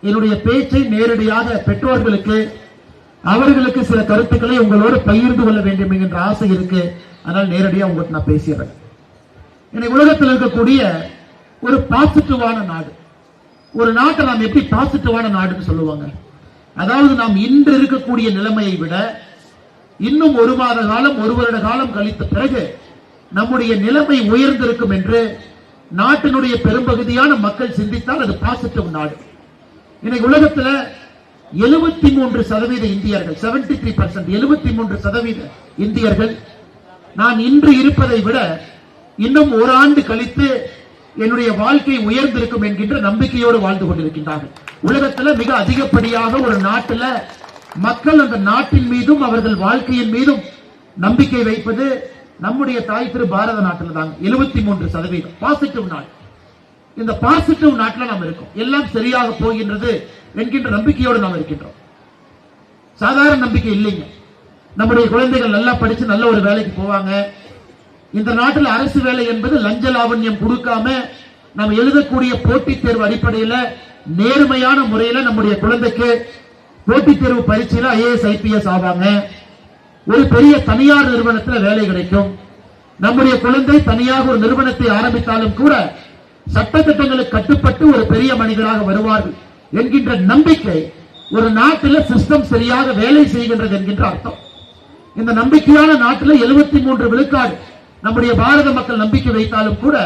என்னுடைய பேச்சை நேரடியாக பெற்றோர்களுக்கு அவர்களுக்கு சில கருத்துக்களை உங்களோடு பகிர்ந்து கொள்ள வேண்டும் என்கின்ற ஆசை இருக்கு. அதனால் நேரடியாக உங்களுக்கு நான் பேசுகிறேன். இன்னைக்கு உலகத்தில் இருக்கக்கூடிய ஒரு பாசிட்டிவான நாடு, ஒரு நாட்டை நாம் எப்படி பாசிட்டிவான நாடுன்னு சொல்லுவாங்க? அதாவது நாம் இன்று இருக்கக்கூடிய நிலைமையை விட இன்னும் ஒரு மாத காலம், ஒரு வருட காலம் கழித்த பிறகு நம்முடைய நிலைமை உயர்ந்திருக்கும் என்று நாட்டினுடைய பெரும்பகுதியான மக்கள் சிந்தித்தால் அது பாசிட்டிவ் நாடு. இன்னைக்கு உலகத்தில் 73% இந்தியர்கள், 73% 73% இந்தியர்கள் நான் இன்று இருப்பதை விட இன்னும் ஒரு ஆண்டு கழித்து என்னுடைய வாழ்க்கை உயர்ந்திருக்கும் என்கின்ற நம்பிக்கையோடு வாழ்ந்து கொண்டிருக்கின்றார்கள். உலகத்தில் மிக அதிகப்படியாக ஒரு நாட்டில் மக்கள் அந்த நாட்டின் மீதும் அவர்கள் வாழ்க்கையின் மீதும் நம்பிக்கை வைப்பது நம்முடைய தாய் திரு பாரத நாட்டில் தாங்க. 73% பாசிட்டிவ் நாடு. இந்த பாசிட்டிவ் நாட்டில் நாம் இருக்கோம். எல்லாம் சரியாக போகின்றது என்கின்ற நம்பிக்கையோடு நாம் இருக்கின்றோம். சாதாரண நம்பிக்கை இல்லைங்க. நம்முடைய குழந்தைகள் நல்லா படிச்சு நல்ல ஒரு வேலைக்கு போவாங்க. இந்த நாட்டில் அரசு வேலை என்பது லஞ்ச லாவண்யம் கொடுக்காம நாம் எழுதக்கூடிய போட்டித் தேர்வு அடிப்படையில் நேர்மையான முறையில் நம்முடைய குழந்தைக்கு போட்டித் தேர்வு பரீட்சையில் IAS IPS ஆவாங்க. ஒரு பெரிய தனியார் நிறுவனத்தில் வேலை கிடைக்கும். நம்முடைய குழந்தை தனியாக ஒரு நிறுவனத்தை ஆரம்பித்தாலும் கூட சட்டத்திட்டங்களுக்கு கட்டுப்பட்டு ஒரு பெரிய மனிதராக வருவார்கள் என்கின்ற நம்பிக்கை ஒரு நாட்டில் சிஸ்டம் சரியாக வேலை செய்கின்றது என்கின்ற அர்த்தம். இந்த நம்பிக்கையான நாட்டில் 73 விழுக்காடு நம்முடைய பாரத மக்கள் நம்பிக்கை வைத்தாலும் கூட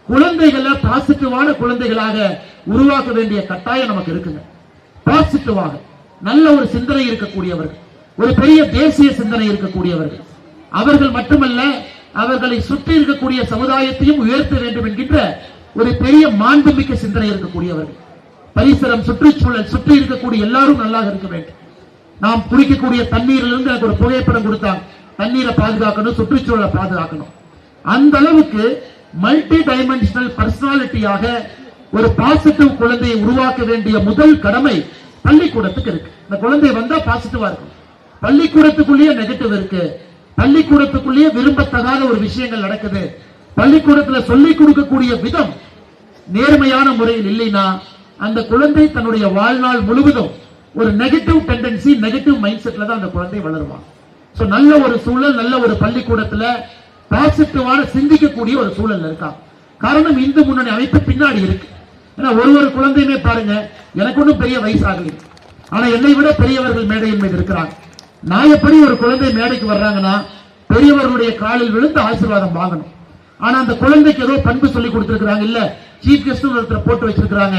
குழந்தைகளை பாசிட்டிவான குழந்தைகளாக உருவாக்க வேண்டிய கட்டாயம் நமக்கு இருக்குங்க. பாசிட்டிவாக நல்ல ஒரு சிந்தனை இருக்கக்கூடியவர்கள், ஒரு பெரிய தேசிய சிந்தனை இருக்கக்கூடியவர்கள், அவர்கள் மட்டுமல்ல அவர்களை சுற்றி இருக்கக்கூடிய சமுதாயத்தையும் உயர்த்த வேண்டும் என்கின்ற ஒரு பெரிய மாண்புமிக்க சிந்தனை இருக்கக்கூடியவர்கள். பரிசரம், சுற்றுச்சூழல், சுற்றி இருக்கக்கூடிய எல்லாரும் நல்லா இருக்க வேண்டும். நாம் குடிக்கக்கூடிய தண்ணீரிலிருந்து எனக்கு ஒரு புகைப்படம் கொடுத்தாங்க. தண்ணீரை பாதுகாக்கணும், சுற்றுச்சூழலை பாதுகாக்கணும். அந்த அளவுக்கு மல்டி டைமென்ஷனல் பர்சனாலிட்டியாக ஒரு பாசிட்டிவ் குழந்தையை உருவாக்க வேண்டிய முதல் கடமை பள்ளிக்கூடத்துக்கு இருக்கு. இந்த குழந்தை வந்தா பாசிட்டிவா இருக்கும். பள்ளிக்கூடத்துக்குள்ளேயே நெகட்டிவ் இருக்கு. பள்ளிக்கூடத்துக்குள்ளேயே விரும்பத்தகாத ஒரு விஷயங்கள் நடக்குது. பள்ளிக்கூடத்தில் சொல்லிக் கொடுக்கக்கூடிய விதம் நேர்மையான முறையில் இல்லைன்னா அந்த குழந்தை தன்னுடைய வாழ்நாள் முழுவதும் ஒரு நெகட்டிவ் டெண்டன்சி, நெகட்டிவ் மைண்ட் செட்ல தான் அந்த குழந்தை வளருவான். சோ நல்ல ஒரு சூழல், நல்ல ஒரு பள்ளிக்கூடத்துல பாசிட்டிவான சிந்திக்கக்கூடிய ஒரு சூழல் இருக்கா. காரணம் இந்து முன்னணி அமைப்பு பின்னாடி இருக்கு. ஏன்னா ஒரு குழந்தையுமே பாருங்க, எனக்கு ஒன்றும் பெரிய வயசாகல, ஆனா என்னை விட பெரியவர்கள் மேடையின் மீது இருக்கிறாங்க. நான் எப்படி ஒரு குழந்தை மேடைக்கு வர்றாங்கன்னா பெரியவர்களுடைய காலில் விழுந்து ஆசீர்வாதம் வாங்கணும். ஆனா அந்த குழந்தைக்கு ஏதோ பண்பு சொல்லி கொடுத்திருக்கிறாங்க, இல்ல சீஃப் கெஸ்ட் ஒருத்தர் போட்டு வச்சிருக்கிறாங்க,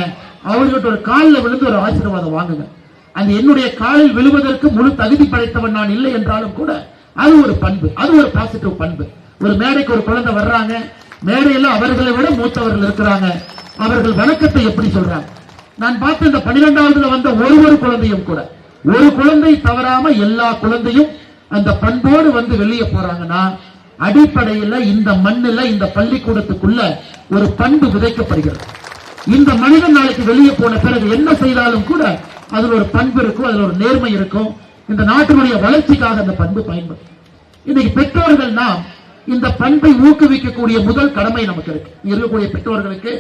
அவர்கிட்ட ஒரு காலில் விழுந்து ஒரு ஆசீர்வாதம் வாங்குங்க. அந்த என்னுடைய காலில் விழுவதற்கு முழு தகுதி படைத்தவன் நான் இல்லை என்றாலும் கூட அது ஒரு பண்பு, அது ஒரு பாசிட்டிவ் பண்பு. ஒரு மேடைக்கு ஒரு குழந்தை வர்றாங்க, மேடையில் அவர்களை விட மூத்தவர்கள் இருக்கிறாங்க, அவர்கள் வணக்கத்தை எப்படி சொல்றாங்க. நான் பார்த்த இந்த 12வதுல வந்த ஒரு குழந்தையும் கூட, ஒரு குழந்தை தவறாம எல்லா குழந்தையும் அந்த பண்போடு வந்து வெளியே போறாங்கன்னா அடிப்படையில் இந்த மண்ணில், இந்த பள்ளிக்கூடத்துக்குள்ள ஒரு பண்பு விதைக்கப்படுகிறது. இந்த மனிதன் நாளைக்கு வெளியே போன பிறகு என்ன செய்தாலும் கூட அதில் ஒரு பண்பு இருக்கும், அதில் ஒரு நேர்மை இருக்கும். இந்த நாட்டினுடைய வளர்ச்சிக்காக அந்த பண்பு பயன்படும். இன்னைக்கு பெற்றோர்கள் நாம் இந்த பண்பை ஊக்குவிக்கக்கூடிய முதல் கடமை நமக்கு இருக்கு. இருக்கக்கூடிய பெற்றோர்களுக்கு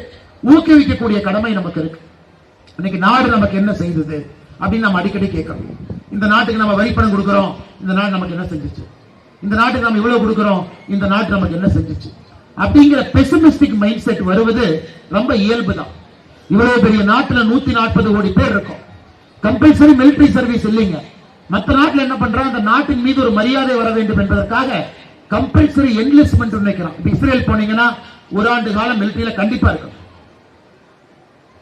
ஊக்குவிக்கக்கூடிய கடமை நமக்கு இருக்கு. இன்னைக்கு நாடு நமக்கு என்ன செய்தது அப்படின்னு நம்ம அடிக்கடி கேட்கணும். இந்த நாட்டுக்கு நம்ம வரி பணம் கொடுக்கிறோம், இந்த நாடு நமக்கு என்ன செஞ்சிச்சு? இந்த நாட்டுக்கு நம்ம இவ்வளவு கொடுக்கிறோம், இந்த நாட்டு நமக்கு என்ன செஞ்சிச்சு? அப்படிங்கிற பெசிமிஸ்டிக் மைண்ட் செட் வருவது ரொம்ப இயல்பு தான். இவ்வளவு பெரிய நாட்டுல 140 கோடி பேர் இருக்கும். கம்பல்சரி மிலிட்டரி சர்வீஸ் இல்லைங்க. மற்ற நாட்டில் என்ன பண்றாங்க, அந்த நாட்டின் மீது ஒரு மரியாதை வர வேண்டும் என்பதற்காக கம்பல்சரி என்லிஸ்ட்மெண்ட் நினைக்கிறான். இப்ப இஸ்ரேல் போனீங்கன்னா ஒரு ஆண்டு காலம் மிலிட்டரியில கண்டிப்பா இருக்கணும்.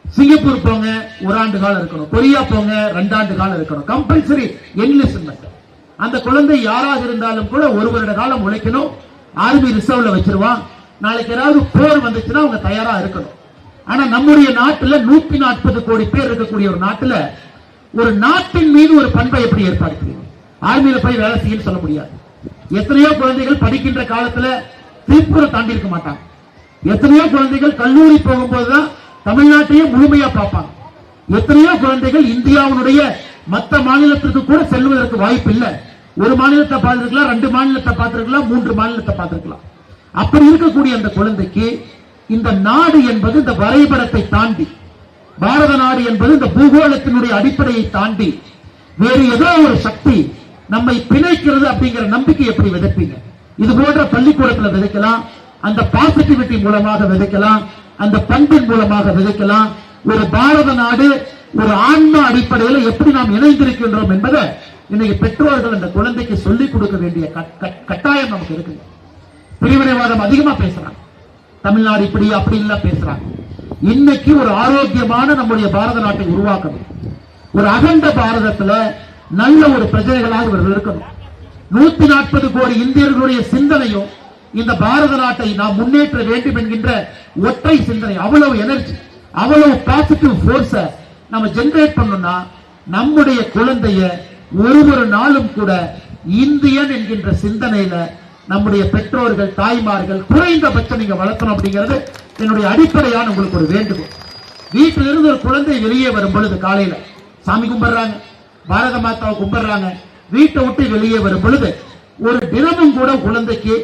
சிங்கப்பூர் போங்க, ஒரு ஆண்டு காலம் இருக்கணும். கொரியா போங்க, 2 ஆண்டு காலம் இருக்கணும். Compulsory enlistment. அந்த குழந்தை யாராக இருந்தாலும் கூட ஒரு வருட காலம் உழைக்கணும். ஆர்மி ரிசர்வ்ல வச்சிருவான். நாளைக்கு ஏதாவது போர் வந்துச்சுன்னா அவங்க தயாரா இருக்கணும். ஆனா நம்முடைய நாட்டுல 140 கோடி பேர் இருக்கக்கூடிய ஒரு நாட்டுல ஒரு நாட்டின் மீது ஒரு பண்பை எப்படி ஏற்படுத்துவீங்க? ஆர்மியில போய் வேலை செய்ய சொல்ல முடியாது. எத்தனையோ குழந்தைகள் படிக்கின்ற காலத்துல திருப்பூரை தாண்டி இருக்க மாட்டாங்க. எத்தனையோ குழந்தைகள் கல்லூரி போகும்போதுதான் தமிழ்நாட்டையே முழுமையா பார்ப்பாங்க. எத்தனையோ குழந்தைகள் இந்தியாவுடைய மற்ற மாநிலத்திற்கு கூட செல்வதற்கு வாய்ப்பு இல்லை. ஒரு மாநிலத்தை பார்த்திருக்கலாம், 2 மாநிலத்தை பார்த்திருக்கலாம், 3 மாநிலத்தை பார்த்திருக்கலாம். அப்படி இருக்கக்கூடிய அந்த குழந்தைக்கு இந்த நாடு என்பது இந்த வரைபடத்தை தாண்டி பாரத நாடு என்பது இந்த பூகோளத்தினுடைய அடிப்படையை தாண்டி வேறு ஏதோ ஒரு சக்தி நம்மை பிணைக்கிறது அப்படிங்கிற நம்பிக்கை எப்படி விதைப்பீங்க? இது போன்ற பள்ளிக்கூடத்தில் விதைக்கலாம், அந்த பாசிட்டிவிட்டி மூலமாக விதைக்கலாம், அந்த பண்பின் மூலமாக விதைக்கலாம். ஒரு பாரத நாடு ஒரு ஆன்மா அடிப்படையில் எப்படி நாம் இணைந்திருக்கின்றோம் என்பதை இன்னைக்கு பெற்றோர்கள் அந்த குழந்தைக்கு சொல்லிக் கொடுக்க வேண்டிய கட்டாயம் நமக்கு இருக்கு. பிரிவினைவாதம் அதிகமா பேசுறாங்க, தமிழ்நாடு இப்படி அப்படி இல்ல பேசுறாங்க. இன்னைக்கு ஒரு ஆரோக்கியமான நம்முடைய பாரத நாட்டை உருவாக்கணும். ஒரு அகண்ட பாரதத்துல நல்ல ஒரு பிரஜைகளாக இவர்கள் இருக்கணும். 140 கோடி இந்தியர்களுடைய சிந்தனையும் இந்த பாரத நாட்டை நாம் முன்னேற்ற வேண்டும் என்கின்ற ஒற்றை சிந்தனை, அவ்வளவு எனர்ஜி, அவ்வளவு பாசிட்டிவ் போர்ஸ நம்ம ஜெனரேட் பண்ணணும்னா நம்முடைய குழந்தைய ஒரு நாளும் கூட இந்தியன் என்கின்ற சிந்தனையில நம்முடைய பெற்றோர்கள் தாய்மார்கள் குறைந்தபட்சம் நீங்க வளர்க்கணும் அப்படிங்கிறது என்னுடைய அடிப்படையான உங்களுக்கு ஒரு வேண்டுகோள். வீட்டிலிருந்து ஒரு குழந்தை வெளியே வரும் பொழுது காலையில சாமி கும்பிடுறாங்க, பாரத மாதாவை கும்பிடுறாங்க, வீட்டை விட்டு வெளியே வரும் பொழுது ஒரு தினமும் கூட குழந்தைக்கு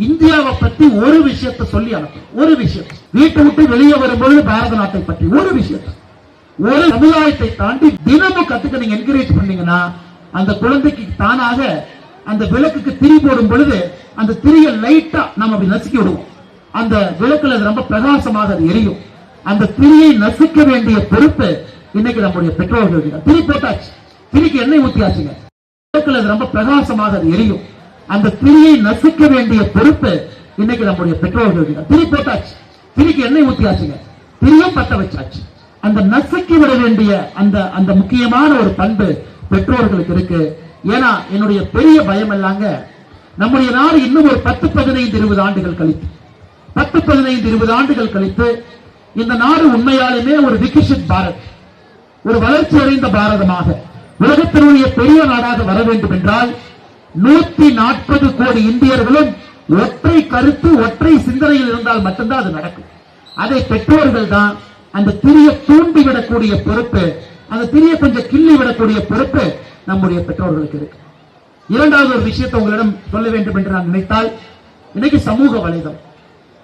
இந்தியாவை பற்றி ஒரு விஷயத்தை சொல்லி அனுப்பும். ஒரு விஷயம் வீட்டை விட்டு வெளியே வரும்பொழுது பாரத நாட்டை பற்றி ஒரு விஷயத்தை, ஒரு சமுதாயத்தை தாண்டி தினமும் கத்துக்க நீங்க என்கரேஜ் பண்ணீங்கன்னா அந்த குழந்தைக்கு தானாக அந்த விளக்குக்கு திரி போடும் பொழுது அந்த திரிய லைட்டா நம்ம அப்படி நசுக்கி விடுவோம். அந்த விளக்குல ரொம்ப பிரகாசமாக அது எரியும். அந்த திரியை நசுக்க வேண்டிய பொறுப்பு இன்னைக்கு நம்முடைய பெற்றோர்கள். திரி போட்டாச்சு, திரிக்கு எண்ணெய் ஊத்தியாச்சுங்க, விளக்குல ரொம்ப பிரகாசமாக அது எரியும். அந்த திரியை நசுக்க வேண்டிய பொறுப்பு இன்னைக்கு நம்முடைய பெற்றோர்கள். திரி போட்டாச்சு, திரிக்கு எண்ணெய் ஊத்தியாச்சுங்க, திரியும் பத்த வச்சாச்சு. அந்த நசுக்கி விட வேண்டிய அந்த முக்கியமான ஒரு பண்பு பெற்றோர்களுக்கு இருக்கு. ஏன்னா என்னுடைய பெரிய பயம் எல்லாங்க, நம்முடைய நாடு இன்னும் ஒரு 10, 15, 20 ஆண்டுகள் கழித்து 10, 15, 20 ஆண்டுகள் கழித்து இந்த நாடு உண்மையாலுமே ஒரு விகசித் பாரத், ஒரு வளர்ச்சி அடைந்த பாரதமாக உலகத்தினுடைய பெரிய நாடாக வர வேண்டும் என்றால் 140 கோடி இந்தியர்களும் ஒற்றை கருத்து ஒற்றை சிந்தனையில் இருந்தால் மட்டும்தான் அது நடக்கும். அதை பெற்றோர்கள் தான் அந்த திரியை தூண்டிவிடக்கூடிய பொறுப்பு, அந்த திரியை கொஞ்சம் கிள்ளி விடக்கூடிய பொறுப்பு நம்முடைய பெற்றோர்களுக்கு இருக்கு. இரண்டாவது ஒரு விஷயத்தை உங்களிடம் சொல்ல வேண்டும் என்று நான் நினைத்தால், இன்னைக்கு சமூக வலைதளம்,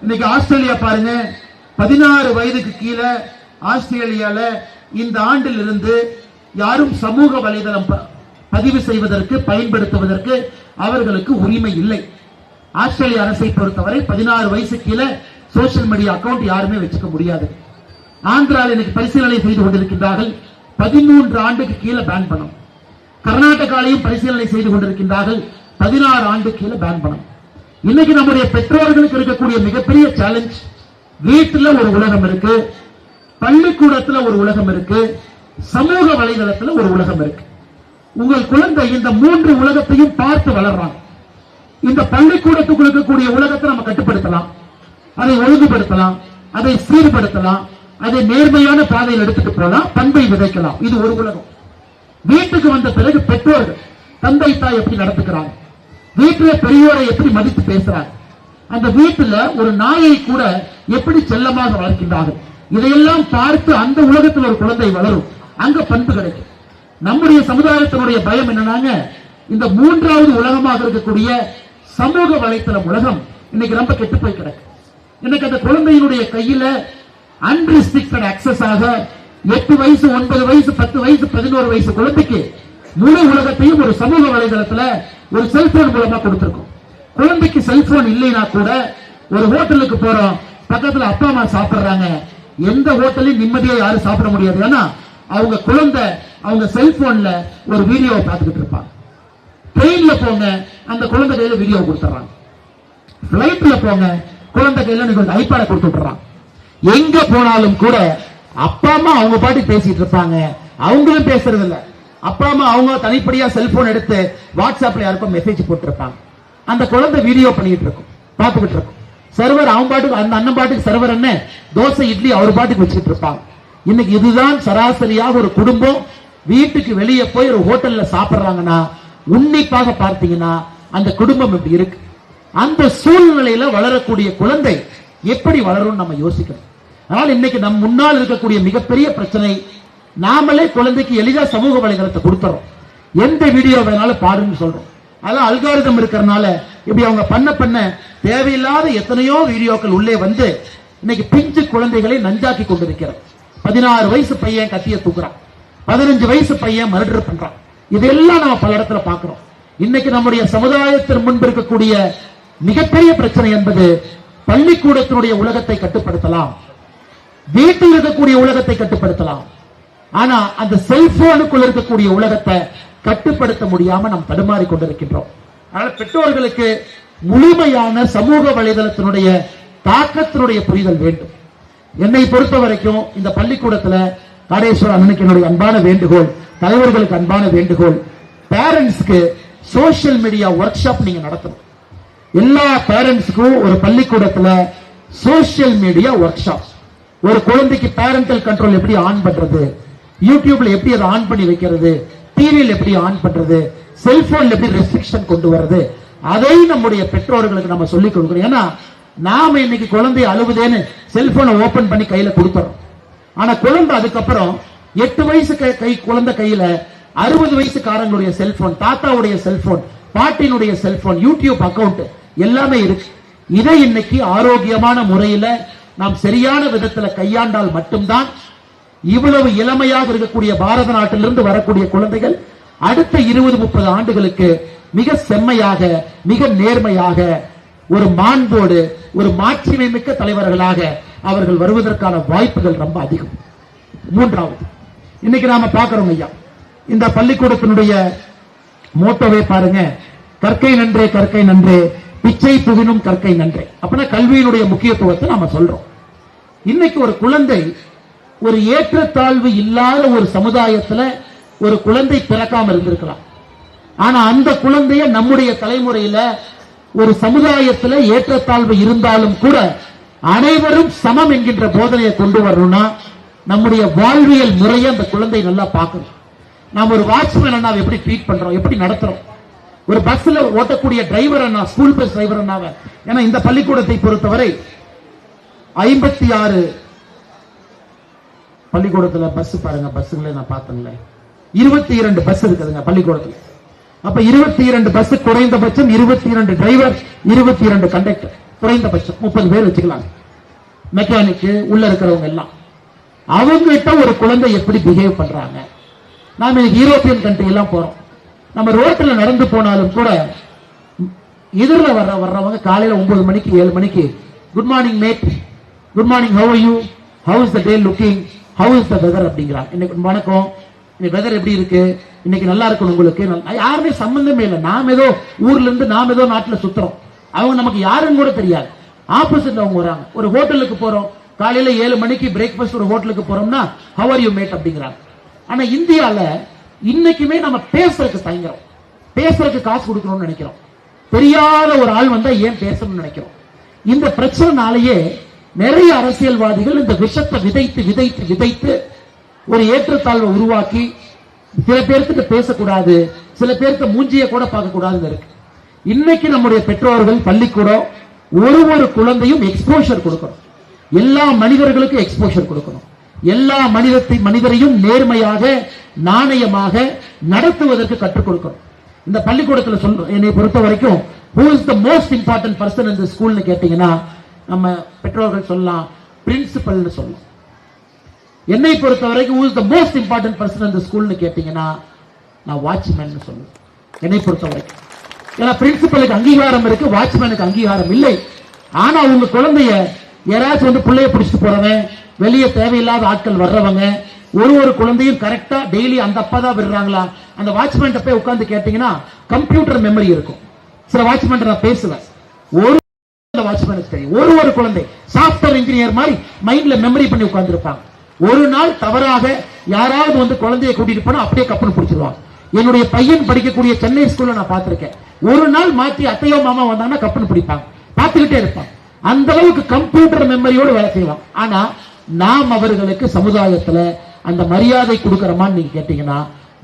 இன்னைக்கு ஆஸ்திரேலியா பாருங்க, 16 வயதுக்கு கீழே ஆஸ்திரேலியால இந்த ஆண்டில் இருந்து யாரும் சமூக வலைதளம் பதிவு செய்வதற்கு பயன்படுத்துவதற்கு அவர்களுக்கு உரிமை இல்லை. ஆஸ்திரேலிய அரசை பொறுத்தவரை 16 வயசு கீழே சோசியல் மீடியா அக்கவுண்ட் யாருமே வச்சுக்க முடியாது. ஆந்திராவில் இன்னைக்கு பரிசீலனை செய்து கொண்டிருக்கின்றார்கள், 13 ஆண்டுக்கு கீழே பேன் பண்ணும். கர்நாடகாலையும் பரிசீலனை செய்து கொண்டிருக்கின்றார்கள், 16 ஆண்டு கீழே பேன் பண்ணும். இன்னைக்கு நம்முடைய பெற்றோர்களுக்கு இருக்கக்கூடிய மிகப்பெரிய சேலஞ்ச், வீட்டுல ஒரு உலகம் இருக்கு, பள்ளிக்கூடத்துல ஒரு உலகம் இருக்கு, சமூக வலைதளத்துல ஒரு உலகம் இருக்கு. உங்கள் குழந்தை இந்த 3 உலகத்தையும் பார்த்து வளர்றாங்க. இந்த பள்ளிக்கூடத்துக்குள் இருக்கக்கூடிய உலகத்தை நம்ம கட்டுப்படுத்தலாம், அதை ஒழுங்குபடுத்தலாம், அதை சீர்படுத்தலாம், அதை நேர்மையான பாதையில் எடுத்துட்டு போலாம், பண்பை விதைக்கலாம். இது ஒரு உலகம். வீட்டுக்கு வந்த பிறகு பெற்றோர்கள் தந்தை தாய் எப்படி நடத்துக்கிறாங்க, வீட்டுல பெரியோரை எப்படி மதித்து பேசுறாங்க, அந்த வீட்டுல ஒரு நாயை கூட எப்படி செல்லமாக வளர்க்கின்றார்கள், இதையெல்லாம் பார்த்து அந்த உலகத்தில் ஒரு குழந்தை வளரும், அங்க பண்பு கிடைக்கும். நம்முடைய சமுதாயத்தினுடைய பயம் என்னன்னாங்க, இந்த 3வது உலகமாக இருக்கக்கூடிய சமூக வலைத்தளம் உலகம் இன்னைக்கு ரொம்ப கெட்டு போய் கிடக்கு. இன்னைக்கு அந்த குழந்தையினுடைய கையில அன்ரிஸ்ட்ரிக்டட் அக்சஸ் ஆக 8 வயசு 9 வயசு 10 வயசு 11 வயசு குழந்தைக்கு முழு உலகத்தையும் ஒரு சமூக வலைதளத்துல ஒரு செல்போன் மூலமா கொடுத்திருக்கும். குழந்தைக்கு செல்போன் இல்லைன்னா கூட ஒரு ஹோட்டலுக்கு போறோம், பக்கத்துல அப்பா அம்மா சாப்பிடுறாங்க, எந்த ஹோட்டலையும் நிம்மதியா யாரும் சாப்பிட முடியாது. ஏன்னா அவங்க குழந்தை அவங்க செல்போன்ல ஒரு வீடியோவை பார்த்துக்கிட்டு இருப்பாங்க. ட்ரெயின்ல போங்க, அந்த குழந்தை கையில வீடியோ கொடுத்துறாங்க. பிளைட்ல போங்க, குழந்தை கையில நீங்க ஐபேட கொடுத்துறாங்க. எங்க போனாலும் கூட அப்பா அம்மா அவங்க பாட்டுக்கு பேசிட்டு இருப்பாங்க, அவங்களும் பேசுறது இல்ல. அப்பா அம்மா அவங்க தனிப்படியா செல்போன் எடுத்து வாட்ஸ்அப்ல யாருக்கும் மெசேஜ் போட்டு இருப்பாங்க. அந்த குழந்தை வீடியோ பண்ணிட்டு இருக்கும், பார்த்துக்கிட்டு இருக்கும். சர்வர் அவன் பாட்டுக்கு, அந்த அண்ணன் பாட்டுக்கு சர்வர் என்ன தோசை இட்லி அவர் பாட்டுக்கு வச்சுட்டு இருப்பாங்க. இன்னைக்கு இதுதான் சராசரியாக ஒரு குடும்பம் வீட்டுக்கு வெளியே போய் ஒரு ஹோட்டல்ல சாப்பிடுறாங்கன்னா உன்னிப்பாக பார்த்தீங்கன்னா அந்த குடும்பம் இப்படி இருக்கு. அந்த சூழ்நிலையில வளரக்கூடிய குழந்தை எப்படி வளரும் நம்ம யோசிக்கணும். அதனால இன்னைக்கு நம் முன்னால் இருக்கக்கூடிய மிகப்பெரிய பிரச்சனை, நாமளே குழந்தைக்கு எளிதா சமூக வலைதளத்தை கொடுத்துறோம், எந்த வீடியோ வேணாலும் பாருன்னு சொல்றோம். அதான் அல்காரிதம் இருக்கிறதுனால இப்படி அவங்க பண்ண தேவையில்லாத எத்தனையோ வீடியோக்கள் உள்ளே வந்து இன்னைக்கு பிஞ்சு குழந்தைகளை நஞ்சாக்கி கொண்டிருக்கிறது. 16 வயசு பையன் கத்திய தூக்குறான், 15 வயசு பையன் மர்டர் பண்றான். இதெல்லாம் நம்ம பல இடத்துல பார்க்கிறோம். இன்னைக்கு நம்முடைய சமுதாயத்தின் முன்பு இருக்கக்கூடிய மிகப்பெரிய பிரச்சனை என்பது பள்ளிக்கூடத்தினுடைய உலகத்தை கட்டுப்படுத்தலாம், வீட்டில் இருக்கக்கூடிய உலகத்தை கட்டுப்படுத்தலாம், ஆனா அந்த செல்போனுக்குள் இருக்கக்கூடிய உலகத்தை கட்டுப்படுத்த முடியாம நாம் தடுமாறி கொண்டிருக்கின்றோம். அதனால பெற்றோர்களுக்கு முழுமையான சமூக வலைதளத்தினுடைய தாக்கத்தினுடைய புரிதல் வேண்டும். என்னை பொறுத்த வரைக்கும் இந்த பள்ளிக்கூடத்துல காடேஸ்வர அண்ணனுக்கு என்னுடைய அன்பான வேண்டுகோள், தலைவர்களுக்கு அன்பான வேண்டுகோள், பேரண்ட்ஸ்க்கு சோசியல் மீடியா ஒர்க் ஷாப் நீங்க நடத்தணும். எல்லா பேரண்ட்ஸ்க்கும் ஒரு பள்ளிக்கூடத்துல சோசியல் மீடியா ஒர்க் ஷாப், ஒரு குழந்தைக்கு பேரண்டல் கண்ட்ரோல் எப்படி ஆன் பண்றது, யூடியூப்ல எப்படி அதை ஆன் பண்ணி வைக்கிறது, டிவியில் எப்படி ஆன் பண்றது, செல்போன்ல எப்படி ரெஸ்ட்ரிக்ஷன் கொண்டு வர்றது, அதை நம்முடைய பெற்றோர்களுக்கு நம்ம சொல்லிக் கொடுக்கிறோம். ஏன்னா நாம இன்னைக்கு குழந்தை அழுவுதேன்னு செல்போனை ஓபன் பண்ணி கையில கொடுத்துறோம். ஆனா குழந்தை அதுக்கப்புறம் 8 வயசு குழந்தை கையில 60 வயசுக்காரங்களுடைய செல்போன், தாத்தாவுடைய செல்போன், பாட்டினுடைய செல்போன், யூடியூப் அக்கவுண்ட் எல்லாமே இருக்கு. இதை இன்னைக்கு ஆரோக்கியமான முறையில நாம் சரியான விதத்துல கையாண்டால் மட்டும்தான் இவ்வளவு இளமையாக இருக்கக்கூடிய பாரத நாட்டிலிருந்து வரக்கூடிய குழந்தைகள் அடுத்த 20-30 ஆண்டுகளுக்கு மிக செம்மையாக, மிக நேர்மையாக, ஒரு மாண்போடு, ஒரு மாட்சிமை மிக்க தலைவர்களாக அவர்கள் வருவதற்கான வாய்ப்புகள் ரொம்ப அதிகம். மூன்றாவது, இன்னைக்கு நாம பார்க்கிறோம் ஐயா, இந்த பள்ளிக்கூடத்தினுடைய மோட்டோவே பாருங்க, கற்கை நன்றே கற்கை நன்றே, பிச்சை புகினும் கற்கை நன்றே. அப்படின்னா கல்வியினுடைய முக்கியத்துவத்தை நாம சொல்றோம். இன்னைக்கு ஒரு குழந்தை ஒரு ஏற்றத்தாழ்வு இல்லாத ஒரு சமுதாயத்துல ஒரு குழந்தை பிறக்காம இருந்திருக்கலாம். ஆனா அந்த குழந்தைய நம்முடைய தலைமுறையில ஒரு சமுதாயத்துல ஏற்றத்தாழ்வு இருந்தாலும் கூட அனைவரும் சமம் என்கின்ற போதனையை கொண்டு வரணும்னா நம்முடைய வாழ்வியல் முறையை அந்த குழந்தை நல்லா பார்க்கணும். நாம் ஒரு வாட்ச்மேன் அண்ணாவை எப்படி ட்ரீட் பண்றோம், எப்படி நடத்துறோம், ஒரு பஸ்ல ஓட்டக்கூடிய டிரைவர் அண்ணா, ஸ்கூல் பஸ் டிரைவர் அண்ணாவை, ஏன்னா இந்த பள்ளிக்கூடத்தை பொறுத்தவரை 56 பள்ளிக்கூடத்துல பஸ் பாருங்க, பஸ்ஸுங்களே நான் பார்த்தேன்ல 22 பஸ் இருக்குதுங்க பள்ளிக்கூடத்துல. அப்ப 22 பஸ் குறைந்தபட்சம், 22 டிரைவர், 22 கண்டக்டர், குறைந்தபட்சம் 30 பேர் வச்சுக்கலாம். மெக்கானிக் உள்ள இருக்கிறவங்க எல்லாம் அவங்க கிட்ட ஒரு குழந்தை எப்படி பிஹேவ் பண்றாங்க. நாம இன்னைக்கு யூரோப்பியன் கண்ட்ரி எல்லாம் போறோம், நம்ம ரோட்ல நடந்து போனாலும் கூட எதிரில் வர்றவங்க காலையில 9 மணிக்கு 7 மணிக்கு good morning mate, good morning, how are you, how is the day looking, how is the weather அப்படிங்கிறாங்க. இன்னைக்கு வணக்கம், இன்னைக்கு வெதர் எப்படி இருக்கு, இன்னைக்கு நல்லா இருக்கணும் உங்களுக்கு. யாருமே சம்பந்தமே இல்லை, நாம் ஏதோ ஊர்ல இருந்து நாம் ஏதோ நாட்டுல சுத்துறோம், அவங்க நமக்கு யாருன்னு கூட தெரியாது. ஆப்போசிட் அவங்க வராங்க. ஒரு ஹோட்டலுக்கு போறோம், காலையில 7 மணிக்கு பிரேக்ஃபாஸ்ட் ஒரு ஹோட்டலுக்கு போறோம்னா ஹவ் ஆர் யூ மேட் அப்படிங்கிறாங்க. ஆனா இந்தியால இன்னைக்குமே நம்ம பேசுறதுக்கு தயங்குறோம், பேசுறதுக்கு காசு கொடுக்கணும்னு நினைக்கிறோம், தெரியாத ஒரு ஆள் வந்தா ஏன் பேசணும்னு நினைக்கிறோம். இந்த பிரச்சனைனாலேயே நிறைய அரசியல்வாதிகள் இந்த விஷத்தை விதைத்து விதைத்து விதைத்து ஒரு ஏற்றத்தாழ்வை உருவாக்கி சில பேருக்கு பேசக்கூடாது, சில பேருக்கு மூஞ்சிய கூட பார்க்க கூடாதுன்னு இருக்கு. இன்னைக்கு நம்முடைய பெற்றோர்கள் பள்ளிக்கூடம் ஒரு குழந்தையும் எக்ஸ்போஷர் கொடுக்கணும், எல்லா மனிதர்களுக்கும் எக்ஸ்போஷர் கொடுக்கணும், எல்லா மனிதரையும் நேர்மையாக நாணயமாக நடத்துவதற்கு கற்றுக் கொடுக்கணும். இந்த பள்ளிக்கூடத்தில் சொல்றோம், என்னை பொறுத்த வரைக்கும் who is the most important person in the school னு கேட்டீங்கன்னா நம்ம பெற்றோர்கள் சொல்லலாம், பிரின்சிபல்னு சொல்லலாம். என்னை பொறுத்த வரைக்கும் who is the most important person in the school னு கேட்டீங்கன்னா நான் வாட்ச்மேன் சொல்லுவேன். என்னை பொறுத்த வரைக்கும், ஏன்னா பிரின்சிபலுக்கு அங்கீகாரம் இருக்கு, வாட்ச்மேனுக்கு அங்கீகாரம் இல்லை. ஆனா உங்க குழந்தைய யாராச்சும் வந்து பிள்ளைய பிடிச்சிட்டு போறவன், வெளியே தேவையில்லாத ஆட்கள் வர்றவங்க, ஒரு குழந்தையும் கரெக்டா டெய்லி அந்த அப்பா தான் விடுறாங்களா, அந்த வாட்ச்மேன் போய் உட்கார்ந்து கேட்டீங்கன்னா கம்ப்யூட்டர் மெமரி இருக்கும். சில வாட்ச்மேன் நான் பேசுவேன், ஒரு வாட்ச்மேனுக்கு தெரியும் ஒரு குழந்தை சாப்ட்வேர் இன்ஜினியர் மாதிரி மைண்ட்ல மெமரி பண்ணி உட்கார்ந்து இருப்பாங்க. ஒரு நாள் தவறாக யாராவது வந்து குழந்தையை கூட்டிட்டு போனா அப்படியே கப்பல் பிடிச்சிருவாங்க. என்னுடைய பையன் படிக்கக்கூடிய சென்னை ஸ்கூல்ல நான் பார்த்திருக்கேன், ஒரு நாள் மாத்தி அத்தையோ மாமா வந்தாங்கன்னா கப்பல் பிடிப்பாங்க, பார்த்துக்கிட்டே இருப்பாங்க. அந்த அளவுக்கு கம்ப்யூட்டர் மெமரியோடு வேலை செய்வாங்க. ஆனா நாம் அவர்களுக்கு சமுதாயத்துல அந்த மரியாதை கொடுக்கிறோமான்னு நீங்க கேட்டீங்கன்னா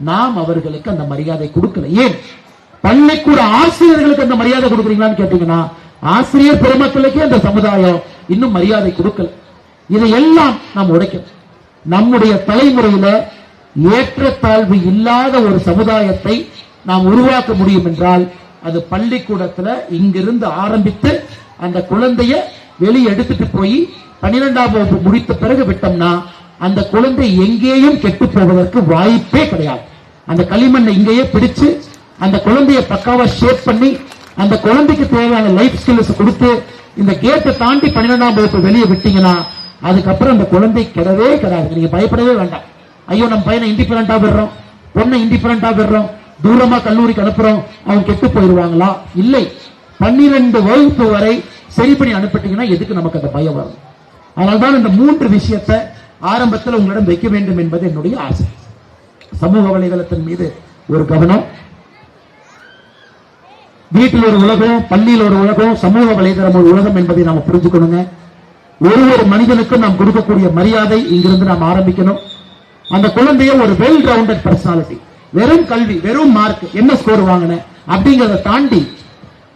நாம் அவர்களுக்கு அந்த மரியாதை கொடுக்கல. ஏன் பள்ளிக்கூட ஆசிரியர்களுக்கு அந்த மரியாதை கொடுக்குறீங்களான்னு கேட்டீங்கன்னா ஆசிரியர் பெருமக்களுக்கே அந்த சமுதாயம் இன்னும் மரியாதை கொடுக்கல. இதையெல்லாம் நாம் உடைக்கணும். நம்முடைய தலைமுறையில ஏற்றத்தாழ்வு இல்லாத ஒரு சமுதாயத்தை நாம் உருவாக்க முடியும் என்றால் அது பள்ளிக்கூடத்துல இங்கிருந்து ஆரம்பித்து அந்த குழந்தைய வெளியே எடுத்துட்டு போய் 12ஆம் வகுப்பு முடித்த பிறகு விட்டோம்னா அந்த குழந்தை எங்கேயும் கெட்டு போவதற்கு வாய்ப்பே கிடையாது. அந்த களிமண்ணை இங்கேயே பிடிச்சு அந்த குழந்தைய பக்காவா ஷேப் பண்ணி அந்த குழந்தைக்கு தேவையான லைஃப் ஸ்கில்ஸ் கொடுத்து இந்த கேட்டை தாண்டி 12ஆம் வகுப்பு வெளியே விட்டீங்கன்னா அதுக்கப்புறம் அந்த குழந்தை கிடவே கிடையாது. நீங்க பயப்படவே வேண்டாம். ஐயோ நம்ம பையனை இண்டிபெண்டா விடுறோம், பொண்ணை இண்டிபெண்டா விடுறோம், தூரமா கல்லூரிக்கு அனுப்புறோம், அவங்க கெட்டு போயிடுவாங்களா? இல்லை. 12 வகுப்பு வரை சரி பண்ணி அனுப்பிட்டீங்கன்னா எதுக்கு நமக்கு அந்த பயம் வரும்? அதனால்தான் இந்த 3 விஷயத்தை ஆரம்பத்தில் உங்களிடம் வைக்க வேண்டும் என்பது என்னுடைய ஆசை. சமூக வலைதளத்தின் மீது ஒரு கவனம், வீட்டில் ஒரு உலகம், பள்ளியில் ஒரு உலகம், சமூக வலைதளம் ஒரு உலகம் என்பதை நாம் புரிஞ்சுக்கணுங்க. ஒரு மனிதனுக்கும் நாம் கொடுக்கக்கூடிய மரியாதை இங்கிருந்து நாம் ஆரம்பிக்கணும். அந்த குழந்தைய ஒரு வெல் ரவுண்டட் பர்சனாலிட்டி, வெறும் கல்வி, வெறும் மார்க், என்ன ஸ்கோர் வாங்கின அப்படிங்கறத தாண்டி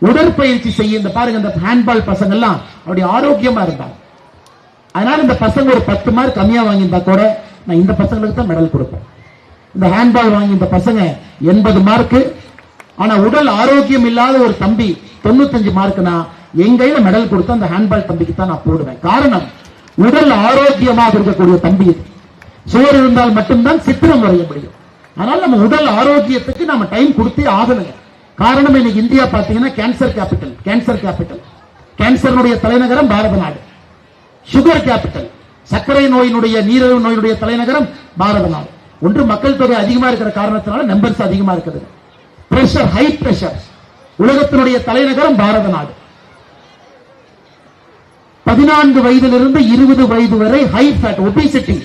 உடற்பயிற்சி செய்ய. இந்த பாருங்க, இந்த ஹேண்ட்பால் பசங்க எல்லாம் அப்படி ஆரோக்கியமா இருந்தாங்க. அதனால இந்த பசங்க ஒரு 10 மார்க் கம்மியா வாங்கியிருந்தா கூட நான் இந்த பசங்களுக்கு தான் மெடல் கொடுப்பேன். இந்த ஹேண்ட்பால் வாங்கி இந்த பசங்க 80 மார்க், ஆனா உடல் ஆரோக்கியம் இல்லாத ஒரு தம்பி 95 மார்க்னா என் கையில மெடல் கொடுத்து அந்த ஹேண்ட்பால் தம்பிக்கு தான் நான் போடுவேன். காரணம், உடல் ஆரோக்கியமாக இருக்கக்கூடிய தம்பி. சோறு இருந்தால் மட்டும்தான் சித்திரம் வரைய முடியும். அதனால நம்ம உடல் ஆரோக்கியத்துக்கு நம்ம டைம் கொடுத்தே ஆகணுங்க. காரணம், இன்னைக்கு இந்தியா பாத்தீங்கன்னா கேன்சர் கேபிட்டல். கேன்சருடைய தலைநகரம் பாரத நாடு. சுகர் கேபிட்டல், சர்க்கரை நோயினுடைய, நீரிழிவு நோயினுடைய தலைநகரம் பாரத நாடு. ஒன்று மக்கள் தொகை அதிகமா இருக்கிற காரணத்தினால நம்பர்ஸ் அதிகமா இருக்குது. பிரஷர், ஹை பிரஷர், உலகத்தினுடைய தலைநகரம் பாரத நாடு. 14 வயதிலிருந்து 20 வயது வரை ஹை ஃபேட், ஒபிசிட்டி,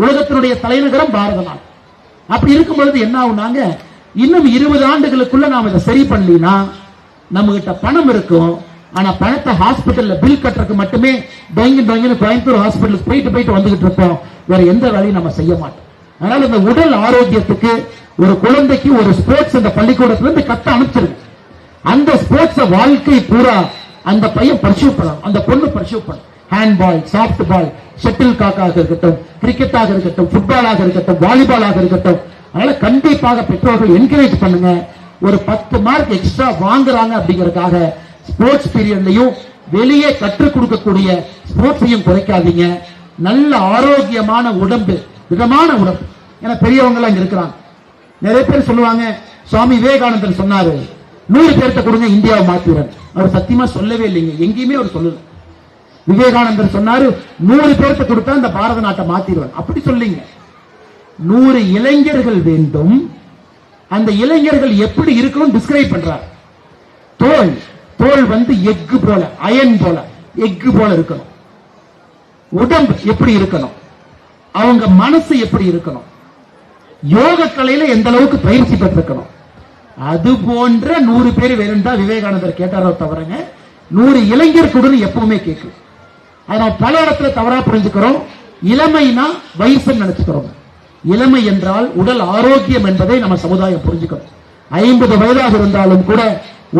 உலகத்தினுடைய தலைநகரம் பாரத நாடு. அப்படி இருக்கும் பொழுது என்ன ஆகுனாங்க, இன்னும் 20 ஆண்டுகளுக்குள்ள நாம இதை சரி பண்ணலினா நம்ம கிட்ட பணம் இருக்கும், ஆனா பணத்தை ஹாஸ்பிட்டல்ல பில் கட்டுறதுக்கு மட்டுமே கோயம்புத்தூர் ஹாஸ்பிட்டலுக்கு போயிட்டு வந்துகிட்டு இருப்போம். வேற எந்த வேலையும் நம்ம செய்ய மாட்டோம். அதனால இந்த உடல் ஆரோக்கியத்துக்கு ஒரு குழந்தைக்கு ஒரு ஸ்போர்ட்ஸ் அந்த பள்ளிக்கூடத்துல இருந்து கத்த அனுப்பிச்சிருக்கு. அந்த ஸ்போர்ட்ஸ் வாழ்க்கை பூரா அந்த பையன் பர்சியூ பண்ணலாம், அந்த பொண்ணு பர்சியூ பண்ணும். ஹேண்ட்பால், சாஃப்ட் பால், ஷட்டில் காக்காக இருக்கட்டும், கிரிக்கெட்டாக இருக்கட்டும், ஃபுட்பாலாக இருக்கட்டும், வாலிபாலாக இருக்கட்டும். அதனால கண்டிப்பாக பெற்றோர்கள் என்கரேஜ் பண்ணுங்க. ஒரு 10 மார்க் எக்ஸ்ட்ரா வாங்குறாங்க அப்படிங்கறதுக்காக ஸ்போர்ட்ஸ் பீரியட்லயும் வெளியே கற்றுக் கொடுக்கக்கூடிய ஸ்போர்ட்ஸையும் குறைக்காதீங்க. நல்ல ஆரோக்கியமான உடம்பு, விதமான உடம்பு. ஏன்னா பெரியவங்க எல்லாம் இங்க இருக்கிறாங்க. நிறைய பேர் சொல்லுவாங்க, சுவாமி விவேகானந்தர் சொன்னாரு 100 பேர்த்த கொடுங்க இந்தியாவை மாத்திரன். அவர் சத்தியமா சொல்லவே இல்லைங்க, எங்கேயுமே அவர் சொல்லல. விவேகானந்தர் சொன்னாரு 100 பேர்த்த கொடுத்தா இந்த பாரத நாட்டை மாத்திடுவேன். அப்படி சொல்லிங்க. 100 இளைஞர்கள் வேண்டும். அந்த இளைஞர்கள் எப்படி இருக்கணும் டிஸ்கிரைப் பண்றார். தோல் வந்து எக்கு போல, அயன் போல, எக்கு போல இருக்கணும். உடம்பு எப்படி இருக்கணும், அவங்க மனசு எப்படி இருக்கணும், யோக கலையில எந்த அளவுக்கு பயிற்சி பெற்றிருக்கணும். அது போன்ற 100 பேர் வேணும்டா விவேகானந்தர் கேட்டாரோ தவிரங்க 100 இளைஞர் கொடுன்னு எப்பவுமே கேட்கு. அதனால பல இடத்துல தவறா புரிஞ்சுக்கிறோம். இளமைனா வயசுன்னு நினைச்சுக்கிறோம். இளமை என்றால் உடல் ஆரோக்கியம் என்பதை நம்ம சமுதாயம் புரிஞ்சுக்கணும். 50 வயதாக இருந்தாலும் கூட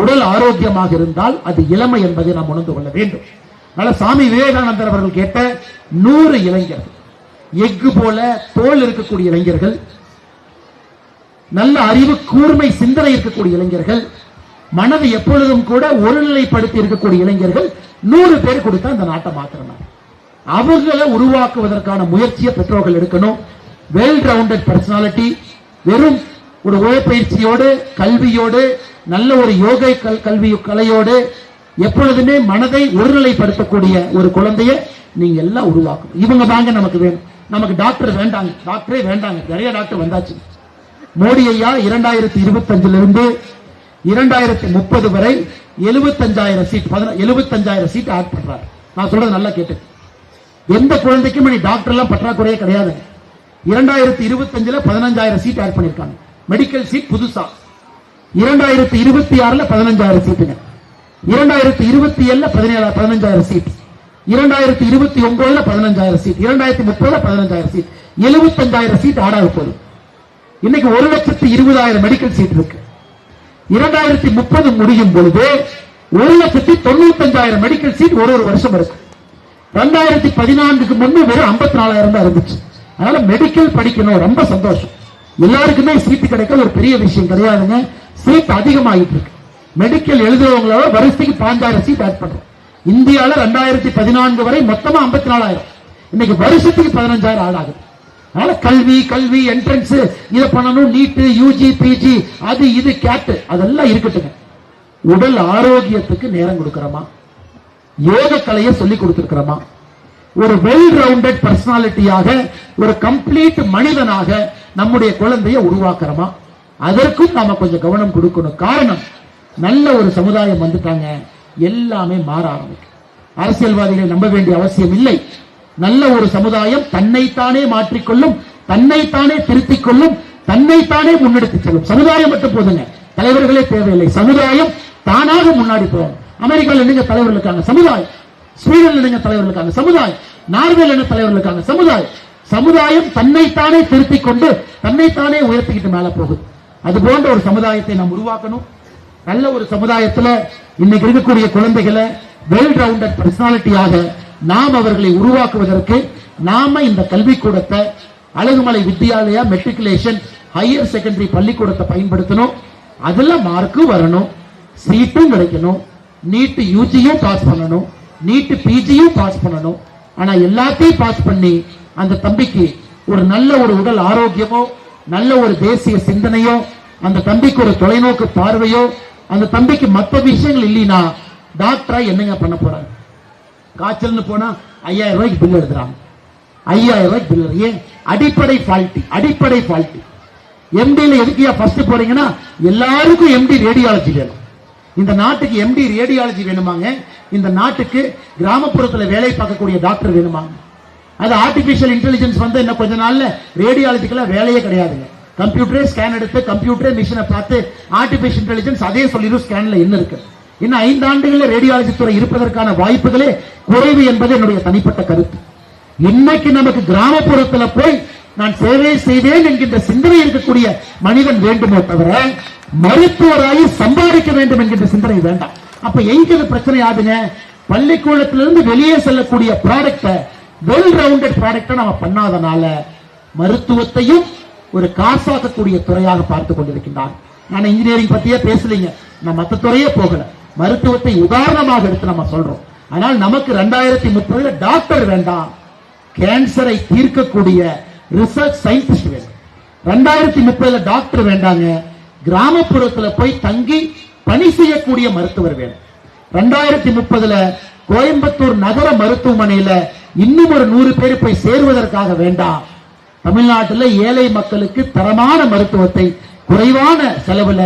உடல் ஆரோக்கியமாக இருந்தால் அது இளமை என்பதை நாம் உணர்ந்து கொள்ள வேண்டும். அதனால சாமி விவேகானந்தர் அவர்கள் கேட்ட 100 இளைஞர்கள், எஃகு போல தோல் இருக்கக்கூடிய இளைஞர்கள், நல்ல அறிவு கூர்மை சிந்தனை இருக்கக்கூடிய இளைஞர்கள், மனதை எப்பொழுதும் கூட ஒருநிலைப்படுத்தி இருக்கக்கூடிய இளைஞர்கள் 100 பேர் கொடுத்தா இந்த நாட்டை மாத்திரணும். அவர்களை உருவாக்குவதற்கான முயற்சியை பெற்றோர்கள் எடுக்கணும். வெல் ரவுண்டட் பர்சனாலிட்டி, வெறும் ஒரு உழைப்பயிற்சியோடு, கல்வியோடு, நல்ல ஒரு யோகை கல்வி கலையோடு எப்பொழுதுமே மனதை ஒருநிலைப்படுத்தக்கூடிய ஒரு குழந்தைய நீங்க எல்லாம் உருவாக்கணும். இவங்க தாங்க நமக்கு வேணும். நமக்கு டாக்டர் வேண்டாங்க, டாக்டரே வேண்டாங்க. நிறைய டாக்டர் வந்தாச்சு. மோடி ஐயா 2025 இருந்து 2030 வரை 75,000 சீட், 75,000 சீட் ஆட் பண்றாரு. நான் சொல்றது நல்லா கேட்டு, எந்த குழந்தைக்கும் நீ டாக்டர் எல்லாம் பற்றாக்குறையே கிடையாது. 2025 15,000 சீட் ஆட் பண்ணிருக்காங்க. மெடிக்கல் சீட் புதுசா 2026 15,000 சீட்டுங்க. 2027 15,000 seat, 2029 15,000 seat, 2030 15,000 seat, 75,000 seat add ஆக போகுது. இன்னைக்கு 1,20,000 மெடிக்கல் சீட் இருக்கு. 2030 முடியும் பொழுது 1,95,000 மெடிக்கல் சீட் ஒரு வருஷம் இருக்கு. 2014க்கு முன்பு வெறும் 54,000 தான் இருந்துச்சு. அதனால மெடிக்கல் படிக்கணும், ரொம்ப சந்தோஷம். எல்லாருக்குமே சீட் கிடைக்க ஒரு பெரிய விஷயம் கிடையாதுங்க. சீட் அதிகமாகிட்டு இருக்கு. மெடிக்கல் எழுதுறவங்களோட வருஷத்துக்கு 5,000 சீட் ஆட் பண்றோம். இந்தியாவில் 2014 வரை மொத்தமா 54,000, இன்னைக்கு வருஷத்துக்கு 15,000 ஆட் ஆகுது. அதனால கல்வி கல்வி என்ட்ரன்ஸ் இதை பண்ணணும், நீட்டு யூஜி பிஜி அது இது கேட்டு அதெல்லாம் இருக்கட்டுங்க. உடல் ஆரோக்கியத்துக்கு நேரம் கொடுக்கிறோமா, யோக கலையை சொல்லி கொடுத்திருக்கிறோமா, ஒரு வெல் ரவுண்டட் பர்சனாலிட்டியாக ஒரு கம்ப்ளீட் மனிதனாக நம்முடைய குழந்தையை உருவாக்குறோமா, அதற்கும் நாம கொஞ்சம் கவனம் கொடுக்கணும். காரணம், நல்ல ஒரு சமுதாயம் வந்துட்டாங்க, எல்லாமே மாற ஆரம்பிக்கும். அரசியல்வாதிகளை நம்ப வேண்டிய அவசியம் இல்லை. நல்ல ஒரு சமுதாயம் தன்னைத்தானே மாற்றிக்கொள்ளும், தன்னைத்தானே திருத்திக் கொள்ளும், தன்னைத்தானே முன்னெடுத்து செல்லும். சமுதாயம் மட்டும் போதுங்க, தலைவர்களே தேவையில்லை. சமுதாயம் தானாக முன்னாடி போகும். அமெரிக்காவில் என்னங்க தலைவர்கள் இருக்காங்க, சமுதாயம். ஸ்வீடன்ல என்னங்க தலைவர்கள் இருக்காங்க, சமுதாயம். நார்வேல என்ன தலைவர்கள் இருக்காங்க, சமுதாயம். சமுதாயம் தன்னைத்தானே திருத்திக் கொண்டு தன்னைத்தானே உயர்த்திக்கிட்டு மேல போகுது. அது போன்ற ஒரு சமுதாயத்தை நாம் உருவாக்கணும். நல்ல ஒரு சமுதாயத்தில் இன்னைக்கு இருக்கக்கூடிய குழந்தைகளை வெல் ரவுண்டட் பர்சனாலிட்டியாக நாம் அவர்களை உருவாக்குவதற்கு நாம இந்த கல்விக்கூடத்தை Azhagumalai Vidyalaya matriculation higher secondary பள்ளிக்கூடத்தை பயன்படுத்தணும். அதுல மார்க்கு வரணும், சீட்டும் கிடைக்கணும், நீட் யூஜியும் பாஸ் பண்ணணும், நீட் பிஜியும் பாஸ் பண்ணணும். ஆனா எல்லாத்தையும் பாஸ் பண்ணி அந்த தம்பிக்கு ஒரு நல்ல ஒரு உடல் ஆரோக்கியமோ, நல்ல ஒரு தேசிய சிந்தனையோ, அந்த தம்பிக்கு ஒரு தொலைநோக்கு பார்வையோ, அந்த தம்பிக்கு மற்ற விஷயங்கள் இல்லைன்னா டாக்டரா என்னங்க பண்ண போறாங்க? காய்ச்சல்னு போனா 5000 ரூபாய்க்கு பில் எடுத்துறாங்க. 5000 ரூபாய்க்கு பில். ஏன்? அடிப்படை ஃபால்ட்டி. எம்டில எதுக்கியா ஃபர்ஸ்ட் போறீங்கன்னா, எல்லாருக்கும் எம்டி ரேடியாலஜி வேணும். இந்த நாட்டுக்கு எம்டி ரேடியாலஜி வேணுமாங்க. இந்த நாட்டுக்கு கிராமப்புறத்தில் வேலை பார்க்கக்கூடிய டாக்டர் வேணுமாங்க. அது ஆர்டிபிஷியல் இன்டெலிஜென்ஸ் வந்து இன்னும் கொஞ்ச நாள்ல ரேடியாலஜிக்கெல்லாம் வேலையே கிடையாதுங்க. கம்ப்யூட்டரே ஸ்கேன் எடுத்து கம்ப்யூட்டரே மிஷினை பார்த்து ஆர்டிபிஷியல் இன்டெலிஜென்ஸ் அதே சொல்லிடும் ஸ்கேன்ல என்ன இருக்கு. இன்னும் 5 ஆண்டுகளில் ரேடியாலஜி துறை இருப்பதற்கான வாய்ப்புகளே குறைவு என்பது என்னுடைய தனிப்பட்ட கருத்து. இன்னைக்கு நமக்கு கிராமப்புறத்தில் போய் நான் சேவை செய்வேன் என்கின்ற சிந்தனை இருக்கக்கூடிய மனிதன் வேண்டுமோ தவிர மருத்துவராகி சம்பாதிக்க வேண்டும் என்கின்ற சிந்தனை வேண்டாம். அப்ப எங்க பிரச்சனை ஆகுதுங்க? பள்ளிக்கூடத்திலிருந்து வெளியே செல்லக்கூடிய ப்ராடக்ட வெல் ரவுண்டட் ப்ராடக்டை நாம பண்ணாதனால மருத்துவத்தையும் ஒரு காசாக்கக்கூடிய துறையாக பார்த்து கொண்டிருக்கின்றார். நான் இன்ஜினியரிங் பத்தியே பேசலீங்க, நான் மற்ற துறையே போகல, மருத்துவத்தை உதாரணமாக எடுத்து நம்ம சொல்றோம். ஆனால் நமக்கு 2030 டாக்டர் வேண்டாம், கேன்சரை தீர்க்கக்கூடிய ரிசர்ச் சயின்டிஸ்ட் வேணும். 2030 டாக்டர் வேண்டாங்க, கிராமப்புறத்தில் போய் தங்கி பணி செய்யக்கூடிய மருத்துவர் வேணும். 2030 கோயம்புத்தூர் நகர மருத்துவமனையில இன்னும் ஒரு 100 பேர் போய் சேருவதற்காக வேண்டாம். தமிழ்நாட்டில் ஏழை மக்களுக்கு தரமான மருத்துவத்தை குறைவான செலவுல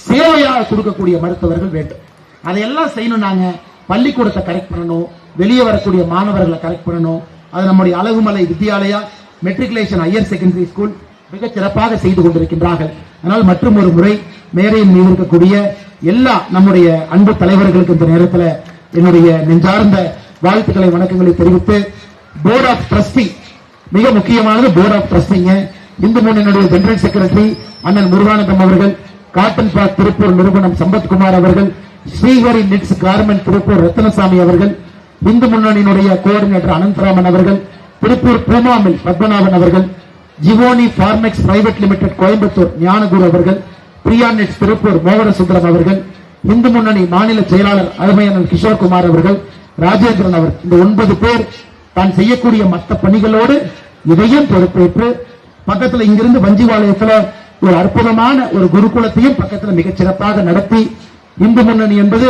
சேவையாக கொடுக்கக்கூடிய மருத்துவர்கள் வேண்டும். அதையெல்லாம் செய்யணும். நாங்க பள்ளிக்கூடத்தை கரெக்ட் பண்ணணும், வெளியே வரக்கூடிய மாணவர்களை கரெக்ட் பண்ணணும். அது நம்முடைய Alagumalai Vidyalaya matriculation higher secondary school மிகச் சிறப்பாக செய்து கொண்டிருக்கின்றார்கள். அதனால் மற்றும் ஒரு முறை மேடையின் மீது இருக்கக்கூடிய எல்லா நம்முடைய அன்பு தலைவர்களுக்கு இந்த நேரத்தில் என்னுடைய நெஞ்சார்ந்த வாழ்த்துக்களை வணக்கங்களை தெரிவித்து, போர்ட் ஆஃப் ட்ரஸ்டி மிக முக்கியமானது. போர்ட் ஆஃப் ட்ரஸ்டிங்க இந்து முன்னணியுடைய ஜெனரல் செக்ரட்டரி அண்ணன் முருகானந்தம் அவர்கள், காட்டன் பார்க் திருப்பூர் நிறுவனம் சம்பத்குமார் அவர்கள், ஸ்ரீஹரி நிட்ஸ் கார்மெண்ட் திருப்பூர் ரத்னசாமி அவர்கள், இந்து முன்னணியினுடைய கோஆர்டினேட்டர் அனந்தராமன் அவர்கள், திருப்பூர் பூமாமில் பத்மநாபன் அவர்கள், ஜிவோனி பார்மெக்ஸ் பிரைவேட் லிமிடெட் கோயம்புத்தூர் ஞானகுரு அவர்கள், பிரியா நெட்ஸ் திருப்பூர் மோகனசுந்தரம் அவர்கள், இந்து முன்னணி மாநில செயலாளர் அருமையண்ணன் கிஷோர்குமார் அவர்கள், ராஜேந்திரன் அவர், இந்த 9 பேர் தான் செய்யக்கூடிய மற்ற பணிகளோடு இதையும் பொறுப்பேற்று பக்கத்தில் இங்கிருந்து வஞ்சிவாளையத்தில் ஒரு அற்புதமான ஒரு குருகுலத்தையும் பக்கத்தில் மிகச் சிறப்பாக நடத்தி, இந்து முன்னணி என்பது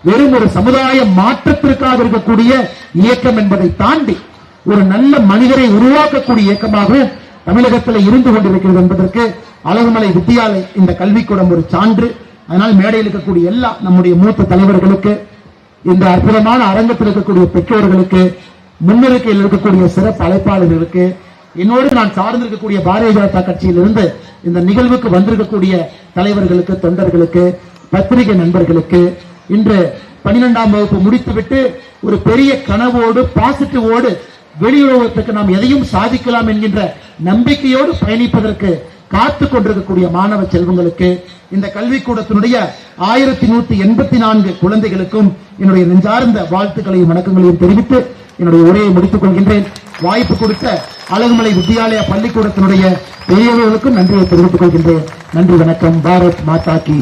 வெறும் ஒரு சமுதாய மாற்றத்திற்காக இருக்கக்கூடிய இயக்கம் என்பதை தாண்டி ஒரு நல்ல மனிதரை உருவாக்கக்கூடிய இயக்கமாகவும் தமிழகத்தில் இருந்து கொண்டிருக்கிறது என்பதற்கு அழகுமலை வித்யாலயா இந்த கல்விக்கூடம் ஒரு சான்று. அதனால் மேடையில் இருக்கக்கூடிய எல்லா நம்முடைய மூத்த தலைவர்களுக்கு, இந்த அற்புதமான அரங்கத்தில் இருக்கக்கூடிய பெற்றோர்களுக்கு, முன்னிருக்கையில் இருக்கக்கூடிய சிறப்பு அழைப்பாளர்களுக்கு, என்னோடு நான் சார்ந்திருக்கக்கூடிய பாரதிய ஜனதா கட்சியிலிருந்து இந்த நிகழ்வுக்கு வந்திருக்கக்கூடிய தலைவர்களுக்கு, தொண்டர்களுக்கு, பத்திரிகை நண்பர்களுக்கு, இன்று 12ஆம் வகுப்பு முடித்துவிட்டு ஒரு பெரிய கனவோடு பாசிட்டிவோடு வெளியுறவுக்கு நாம் எதையும் சாதிக்கலாம் என்கின்ற நம்பிக்கையோடு பயணிப்பதற்கு காத்து கொண்டிருக்கக்கூடிய மாணவ செல்வங்களுக்கு, இந்த கல்விக்கூடத்தினுடைய 1184 குழந்தைகளுக்கும் என்னுடைய நெஞ்சார்ந்த வாழ்த்துக்களையும் வணக்கங்களையும் தெரிவித்து என்னுடைய உரையை முடித்துக் கொள்கின்றேன். வாய்ப்பு கொடுத்த அழகுமலை வித்யாலயா பள்ளிக்கூடத்தினுடைய பெரியவர்களுக்கும் நன்றியை தெரிவித்துக் கொள்கின்றேன். நன்றி, வணக்கம். பாரத் மாதா கி.